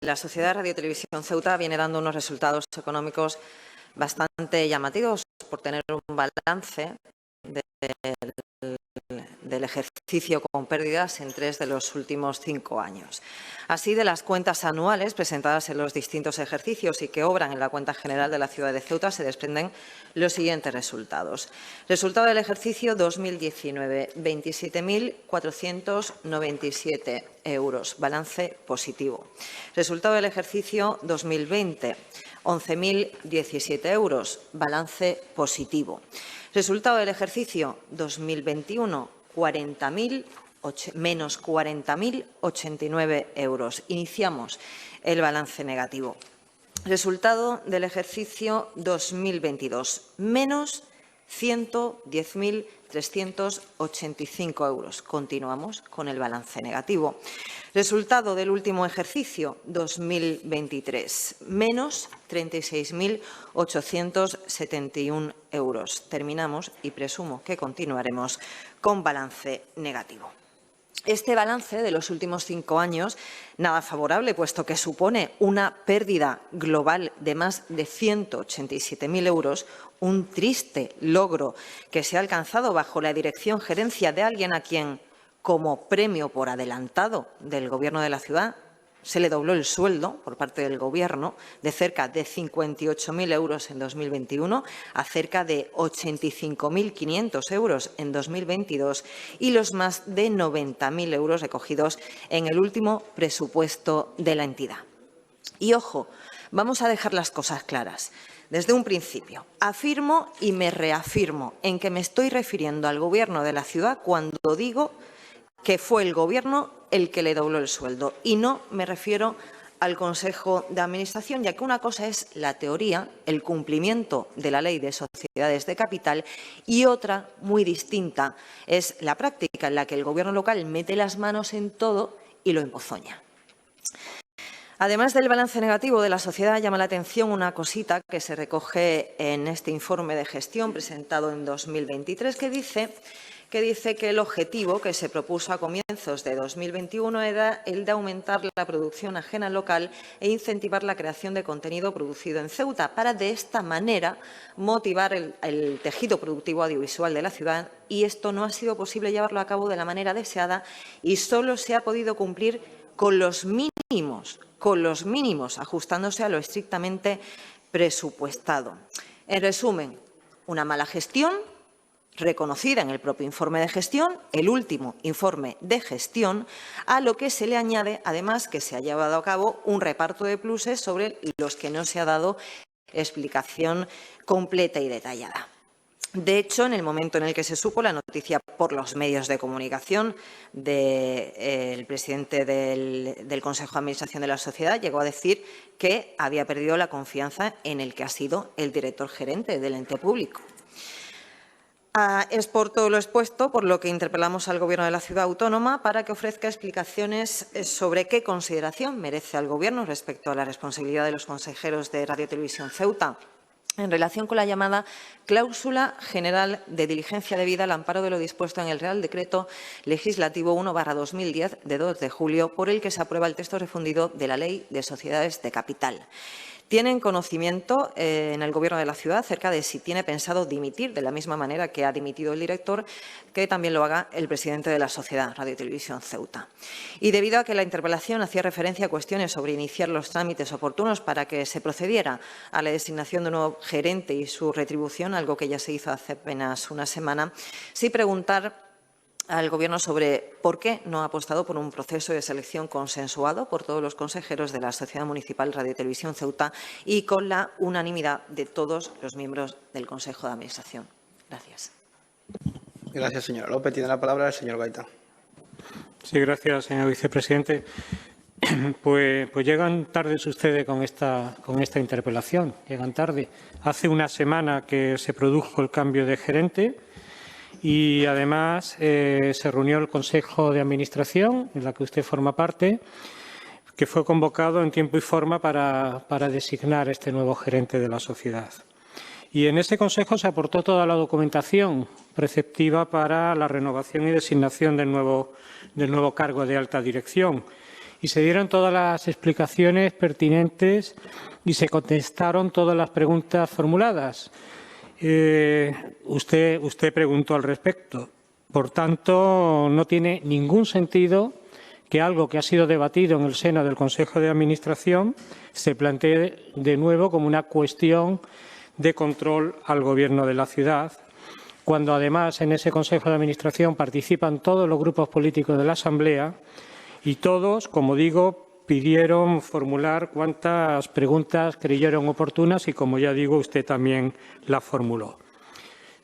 La Sociedad de Radio y Televisión Ceuta viene dando unos resultados económicos bastante llamativos por tener un balance del ejercicio con pérdidas en 3 de los últimos 5 años. Así, de las cuentas anuales presentadas en los distintos ejercicios y que obran en la cuenta general de la ciudad de Ceuta se desprenden los siguientes resultados. Resultado del ejercicio 2019, 27.497 euros, balance positivo. Resultado del ejercicio 2020, 11.017 euros, balance positivo. Resultado del ejercicio 2021, menos 40.089 euros. Iniciamos el balance negativo. Resultado del ejercicio 2022, menos 110.385 euros. Continuamos con el balance negativo. Resultado del último ejercicio 2023, menos 36.871 euros. Terminamos y presumo que continuaremos con balance negativo. Este balance de los últimos 5 años, nada favorable, puesto que supone una pérdida global de más de 187.000 euros, un triste logro que se ha alcanzado bajo la gerencia de alguien a quien, como premio por adelantado del Gobierno de la ciudad, se le dobló el sueldo por parte del Gobierno de cerca de 58.000 euros en 2021 a cerca de 85.500 euros en 2022 y los más de 90.000 euros recogidos en el último presupuesto de la entidad. Y ojo, vamos a dejar las cosas claras. Desde un principio, afirmo y me reafirmo en que me estoy refiriendo al Gobierno de la ciudad cuando digo que fue el Gobierno el que le dobló el sueldo y no me refiero al Consejo de Administración, ya que una cosa es la teoría, el cumplimiento de la Ley de Sociedades de Capital y otra, muy distinta, es la práctica en la que el Gobierno local mete las manos en todo y lo empozoña. Además del balance negativo de la sociedad, llama la atención una cosita que se recoge en este informe de gestión presentado en 2023 que dice que el objetivo que se propuso a comienzos de 2021 era el de aumentar la producción ajena local e incentivar la creación de contenido producido en Ceuta para, de esta manera, motivar el tejido productivo audiovisual de la ciudad, y esto no ha sido posible llevarlo a cabo de la manera deseada y solo se ha podido cumplir con los mínimos, ajustándose a lo estrictamente presupuestado. En resumen, una mala gestión reconocida en el propio informe de gestión, el último informe de gestión, a lo que se le añade, además, que se ha llevado a cabo un reparto de pluses sobre los que no se ha dado explicación completa y detallada. De hecho, en el momento en el que se supo la noticia por los medios de comunicación del presidente del Consejo de Administración de la sociedad, llegó a decir que había perdido la confianza en el que ha sido el director gerente del ente público. Es por todo lo expuesto por lo que interpelamos al Gobierno de la Ciudad Autónoma para que ofrezca explicaciones sobre qué consideración merece al Gobierno respecto a la responsabilidad de los consejeros de Radio y Televisión Ceuta en relación con la llamada Cláusula General de Diligencia Debida al amparo de lo dispuesto en el Real Decreto Legislativo 1/2010 de 2 de julio, por el que se aprueba el texto refundido de la Ley de Sociedades de Capital. ¿Tienen conocimiento en el Gobierno de la ciudad acerca de si tiene pensado dimitir de la misma manera que ha dimitido el director, que también lo haga el presidente de la Sociedad Radio y Televisión Ceuta? Y debido a que la interpelación hacía referencia a cuestiones sobre iniciar los trámites oportunos para que se procediera a la designación de un nuevo gerente y su retribución, algo que ya se hizo hace apenas una semana, sí preguntar al Gobierno sobre por qué no ha apostado por un proceso de selección consensuado por todos los consejeros de la Sociedad Municipal Radio y Televisión Ceuta y con la unanimidad de todos los miembros del Consejo de Administración. Gracias. Gracias, señora López. Tiene la palabra el señor Gaitán. Sí, gracias, señor vicepresidente. Pues llegan tarde ustedes con esta interpelación. Llegan tarde. Hace una semana que se produjo el cambio de gerente. Y, además, se reunió el Consejo de Administración, en la que usted forma parte, que fue convocado en tiempo y forma para designar este nuevo gerente de la sociedad. Y en ese Consejo se aportó toda la documentación preceptiva para la renovación y designación del nuevo cargo de alta dirección. y se dieron todas las explicaciones pertinentes y se contestaron todas las preguntas formuladas. Usted preguntó al respecto. Por tanto, no tiene ningún sentido que algo que ha sido debatido en el seno del Consejo de Administración se plantee de nuevo como una cuestión de control al Gobierno de la ciudad, cuando además en ese Consejo de Administración participan todos los grupos políticos de la Asamblea y todos, como digo, pidieron formular cuantas preguntas creyeron oportunas y, como ya digo, usted también las formuló.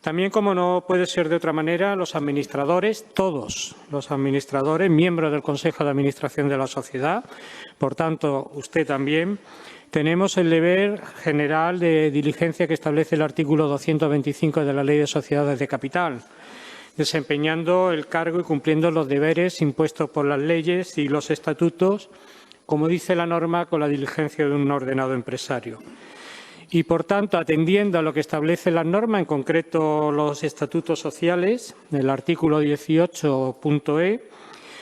También, como no puede ser de otra manera, los administradores, todos los administradores, miembros del Consejo de Administración de la sociedad, por tanto, usted también, tenemos el deber general de diligencia que establece el artículo 225 de la Ley de Sociedades de Capital, desempeñando el cargo y cumpliendo los deberes impuestos por las leyes y los estatutos, como dice la norma, con la diligencia de un ordenado empresario. Y, por tanto, atendiendo a lo que establece la norma, en concreto los estatutos sociales, el artículo 18.e,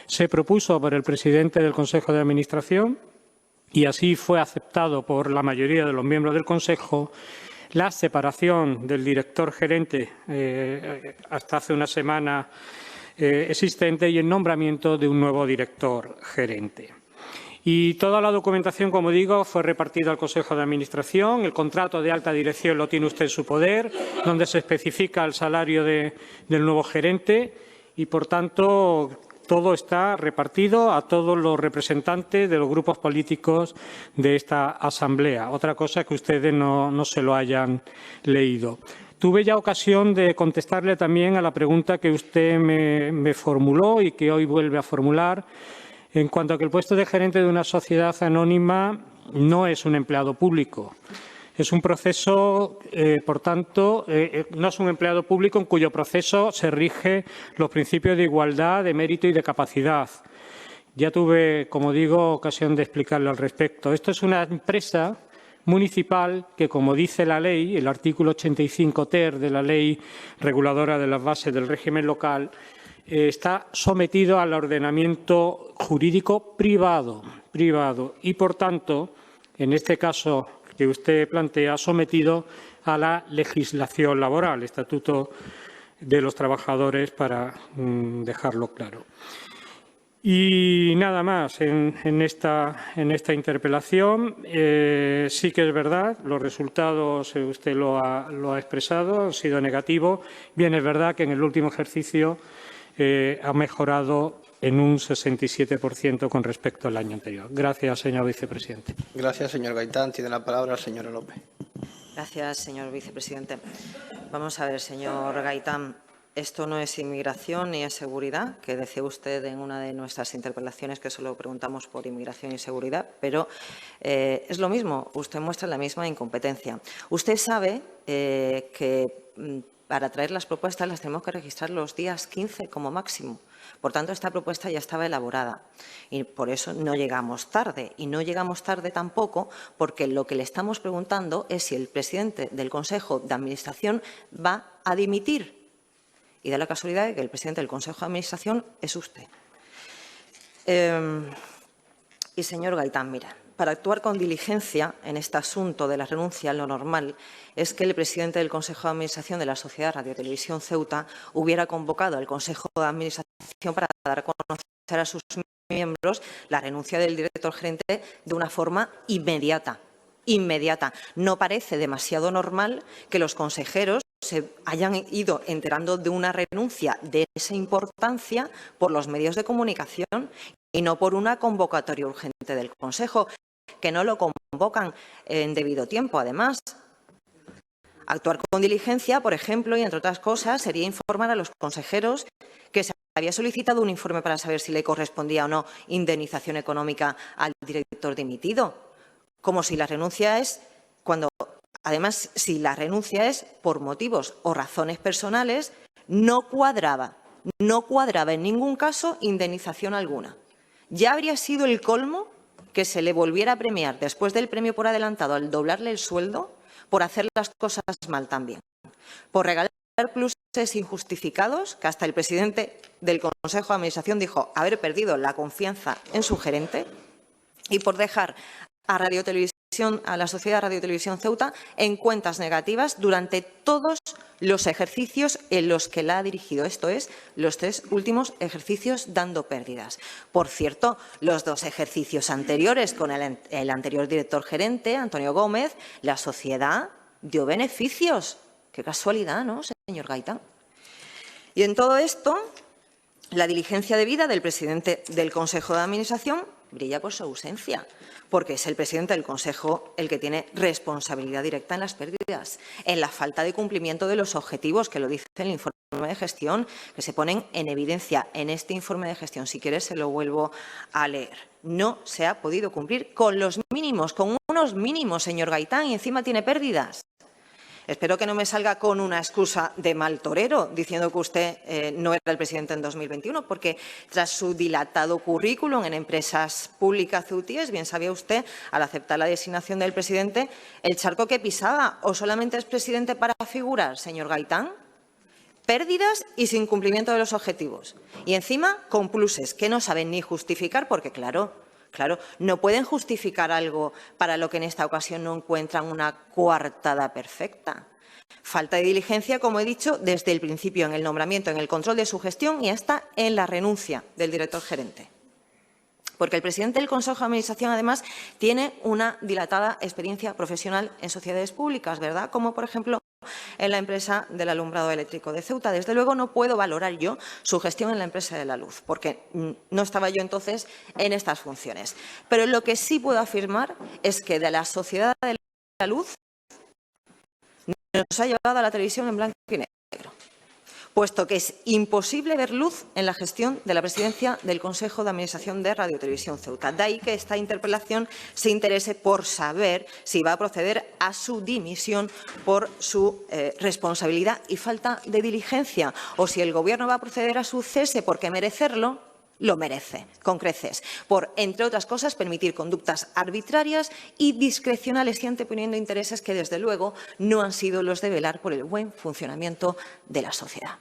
se propuso por el presidente del Consejo de Administración, y así fue aceptado por la mayoría de los miembros del Consejo, la separación del director gerente hasta hace una semana existente y el nombramiento de un nuevo director gerente. Y toda la documentación, como digo, fue repartida al Consejo de Administración. El contrato de alta dirección lo tiene usted en su poder, donde se especifica el salario del nuevo gerente y, por tanto, todo está repartido a todos los representantes de los grupos políticos de esta Asamblea. Otra cosa es que ustedes no se lo hayan leído. Tuve ya ocasión de contestarle también a la pregunta que usted me formuló y que hoy vuelve a formular, en cuanto a que el puesto de gerente de una sociedad anónima no es un empleado público. Es un proceso, por tanto, no es un empleado público en cuyo proceso se rigen los principios de igualdad, de mérito y de capacidad. Ya tuve, como digo, ocasión de explicarle al respecto. Esto es una empresa municipal que, como dice la ley, el artículo 85 ter de la Ley Reguladora de las Bases del Régimen Local, está sometido al ordenamiento jurídico privado y, por tanto, en este caso que usted plantea, sometido a la legislación laboral, Estatuto de los Trabajadores, para dejarlo claro. Y nada más en esta interpelación. Sí que es verdad, los resultados, usted lo ha expresado, han sido negativos. Bien, es verdad que en el último ejercicio ha mejorado en un 67% con respecto al año anterior. Gracias, señor vicepresidente. Gracias, señor Gaitán. Tiene la palabra la señora López. Gracias, señor vicepresidente. Vamos a ver, señor Gaitán. Esto no es inmigración ni es seguridad, que decía usted en una de nuestras interpelaciones que solo preguntamos por inmigración y seguridad, pero es lo mismo. Usted muestra la misma incompetencia. Usted sabe que para traer las propuestas las tenemos que registrar los días 15 como máximo. Por tanto, esta propuesta ya estaba elaborada y por eso no llegamos tarde. Y no llegamos tarde tampoco porque lo que le estamos preguntando es si el presidente del Consejo de Administración va a dimitir. Y da la casualidad de que el presidente del Consejo de Administración es usted. Y, señor Gaitán, mira, para actuar con diligencia en este asunto de la renuncia, lo normal es que el presidente del Consejo de Administración de la Sociedad Radio Televisión Ceuta hubiera convocado al Consejo de Administración para dar a conocer a sus miembros la renuncia del director gerente de una forma inmediata. No parece demasiado normal que los consejeros se hayan ido enterando de una renuncia de esa importancia por los medios de comunicación y no por una convocatoria urgente del Consejo, que no lo convocan en debido tiempo, además. Actuar con diligencia, por ejemplo, y entre otras cosas, sería informar a los consejeros que se había solicitado un informe para saber si le correspondía o no indemnización económica al director dimitido. Como si la renuncia es cuando, además, si la renuncia es por motivos o razones personales, no cuadraba en ningún caso indemnización alguna. Ya habría sido el colmo que se le volviera a premiar después del premio por adelantado al doblarle el sueldo por hacer las cosas mal también, por regalar pluses injustificados, que hasta el presidente del Consejo de Administración dijo haber perdido la confianza en su gerente, y por dejar a la Sociedad Radio Televisión Ceuta en cuentas negativas durante todos los ejercicios en los que la ha dirigido. Esto es, los 3 últimos ejercicios dando pérdidas. Por cierto, los 2 ejercicios anteriores con el anterior director gerente, Antonio Gómez, la sociedad dio beneficios. Qué casualidad, ¿no, señor Gaitán? Y en todo esto, la diligencia debida del presidente del Consejo de Administración brilla por su ausencia, porque es el presidente del Consejo el que tiene responsabilidad directa en las pérdidas, en la falta de cumplimiento de los objetivos, que lo dice el informe de gestión, que se ponen en evidencia en este informe de gestión. Si quiere, se lo vuelvo a leer. No se ha podido cumplir con los mínimos, con unos mínimos, señor Gaitán, y encima tiene pérdidas. Espero que no me salga con una excusa de mal torero, diciendo que usted no era el presidente en 2021, porque tras su dilatado currículum en empresas públicas ceutíes, bien sabía usted, al aceptar la designación del presidente, el charco que pisaba. ¿O solamente es presidente para figurar, señor Gaitán? Pérdidas y sin cumplimiento de los objetivos. Y encima con pluses que no saben ni justificar, porque claro, no pueden justificar algo para lo que en esta ocasión no encuentran una coartada perfecta. Falta de diligencia, como he dicho, desde el principio en el nombramiento, en el control de su gestión y hasta en la renuncia del director gerente. Porque el presidente del Consejo de Administración, además, tiene una dilatada experiencia profesional en sociedades públicas, ¿verdad? Como, por ejemplo, en la empresa del alumbrado eléctrico de Ceuta. Desde luego, no puedo valorar yo su gestión en la empresa de la luz, porque no estaba yo entonces en estas funciones. Pero lo que sí puedo afirmar es que de la sociedad de la luz nos ha llevado a la televisión en blanco y negro, puesto que es imposible ver luz en la gestión de la presidencia del Consejo de Administración de Radio Televisión Ceuta. De ahí que esta interpelación se interese por saber si va a proceder a su dimisión por su responsabilidad y falta de diligencia, o si el Gobierno va a proceder a su cese porque merecerlo, lo merece, con creces, por, entre otras cosas, permitir conductas arbitrarias y discrecionales y anteponiendo intereses que, desde luego, no han sido los de velar por el buen funcionamiento de la sociedad.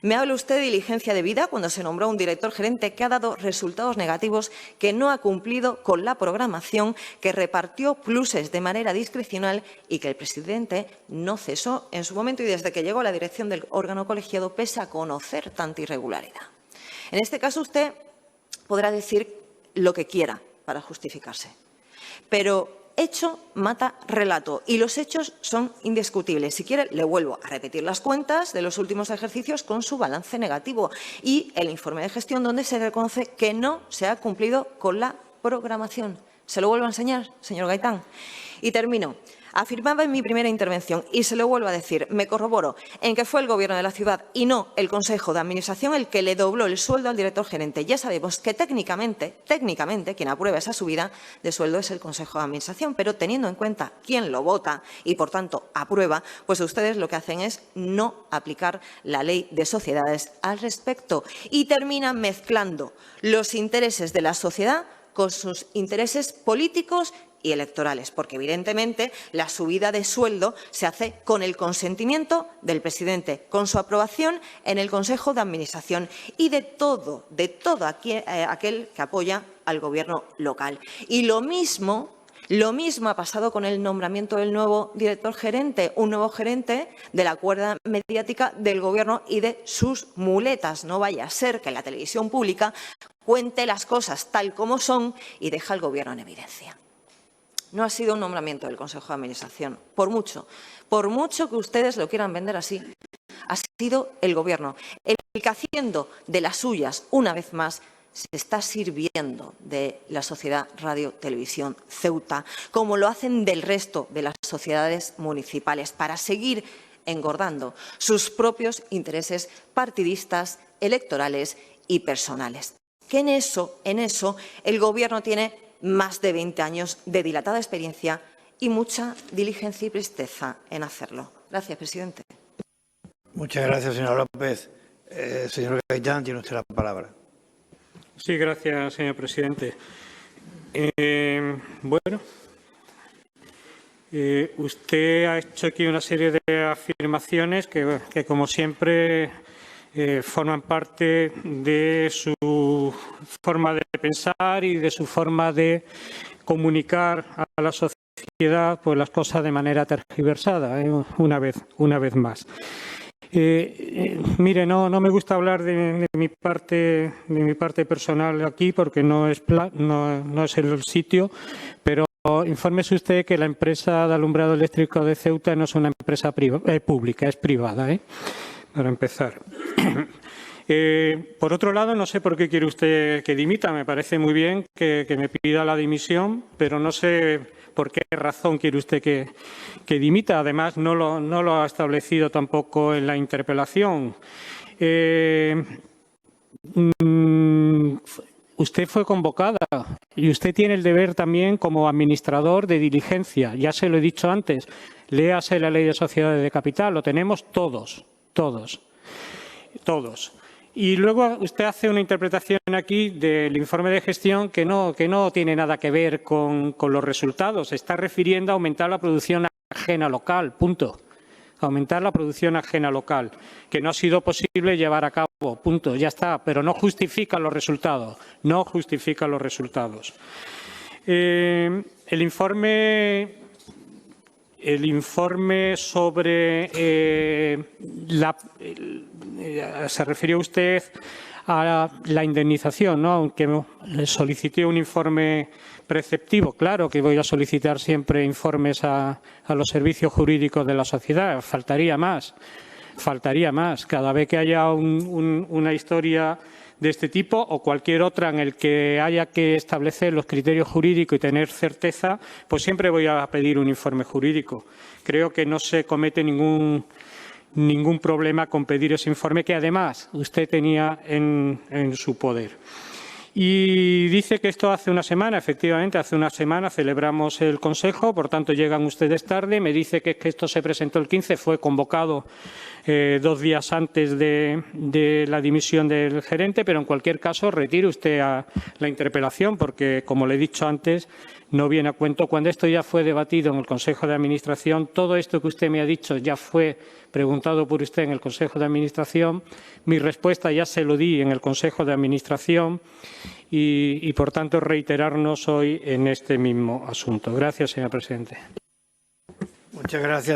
Me habla usted de diligencia debida cuando se nombró un director gerente que ha dado resultados negativos, que no ha cumplido con la programación, que repartió pluses de manera discrecional y que el presidente no cesó en su momento y desde que llegó a la dirección del órgano colegiado, pese a conocer tanta irregularidad. En este caso, usted podrá decir lo que quiera para justificarse, pero hecho mata relato y los hechos son indiscutibles. Si quiere, le vuelvo a repetir las cuentas de los últimos ejercicios con su balance negativo y el informe de gestión donde se reconoce que no se ha cumplido con la programación. ¿Se lo vuelvo a enseñar, señor Gaitán? Y termino. Afirmaba en mi primera intervención, y se lo vuelvo a decir, me corroboro en que fue el Gobierno de la ciudad y no el Consejo de Administración el que le dobló el sueldo al director gerente. Ya sabemos que técnicamente, quien aprueba esa subida de sueldo es el Consejo de Administración, pero teniendo en cuenta quién lo vota y, por tanto, aprueba, pues ustedes lo que hacen es no aplicar la ley de sociedades al respecto y terminan mezclando los intereses de la sociedad con sus intereses políticos y electorales, porque evidentemente la subida de sueldo se hace con el consentimiento del presidente, con su aprobación en el Consejo de Administración y de todo aquel que apoya al Gobierno local. Y lo mismo ha pasado con el nombramiento del nuevo director gerente, un nuevo gerente de la cuerda mediática del Gobierno y de sus muletas. No vaya a ser que la televisión pública cuente las cosas tal como son y deja al Gobierno en evidencia. No ha sido un nombramiento del Consejo de Administración, por mucho que ustedes lo quieran vender así. Ha sido el Gobierno el que, haciendo de las suyas una vez más, se está sirviendo de la Sociedad Radio Televisión Ceuta, como lo hacen del resto de las sociedades municipales, para seguir engordando sus propios intereses partidistas, electorales y personales. Que en eso el Gobierno tiene más de 20 años de dilatada experiencia y mucha diligencia y presteza en hacerlo. Gracias, presidente. Muchas gracias, señora López. Señor Gaitán, tiene usted la palabra. Sí, gracias, señor presidente. Usted ha hecho aquí una serie de afirmaciones que como siempre, forman parte de su forma de pensar y de su forma de comunicar a la sociedad pues, las cosas de manera tergiversada, una vez más. Mire, no me gusta hablar de mi parte personal aquí porque no es el sitio, pero infórmese usted que la empresa de alumbrado eléctrico de Ceuta no es una empresa pública, es privada, para empezar. Por otro lado, no sé por qué quiere usted que dimita. Me parece muy bien que me pida la dimisión, pero no sé por qué razón quiere usted que dimita. Además, no lo ha establecido tampoco en la interpelación. Usted fue convocada y usted tiene el deber también como administrador de diligencia. Ya se lo he dicho antes. Léase la Ley de Sociedades de Capital. Lo tenemos todos. Y luego usted hace una interpretación aquí del informe de gestión que no tiene nada que ver con los resultados. Se está refiriendo a aumentar la producción ajena local, punto. Aumentar la producción ajena local, que no ha sido posible llevar a cabo, punto. Ya está, pero no justifica los resultados. No justifica los resultados. El informe sobre se refirió usted a la indemnización, ¿no? Aunque le solicité un informe preceptivo. Claro que voy a solicitar siempre informes a los servicios jurídicos de la sociedad. Faltaría más. Cada vez que haya una historia de este tipo o cualquier otra en el que haya que establecer los criterios jurídicos y tener certeza, pues siempre voy a pedir un informe jurídico. Creo que no se comete ningún problema con pedir ese informe que, además, usted tenía en su poder. Y dice que esto hace una semana, efectivamente, hace una semana celebramos el Consejo, por tanto llegan ustedes tarde. Me dice que esto se presentó el 15, fue convocado 2 días antes de la dimisión del gerente, pero en cualquier caso retire usted la interpelación porque, como le he dicho antes, no viene a cuento. Cuando esto ya fue debatido en el Consejo de Administración, todo esto que usted me ha dicho ya fue preguntado por usted en el Consejo de Administración. Mi respuesta ya se lo di en el Consejo de Administración y por tanto, reiterarnos hoy en este mismo asunto. Gracias, señor presidente. Muchas gracias.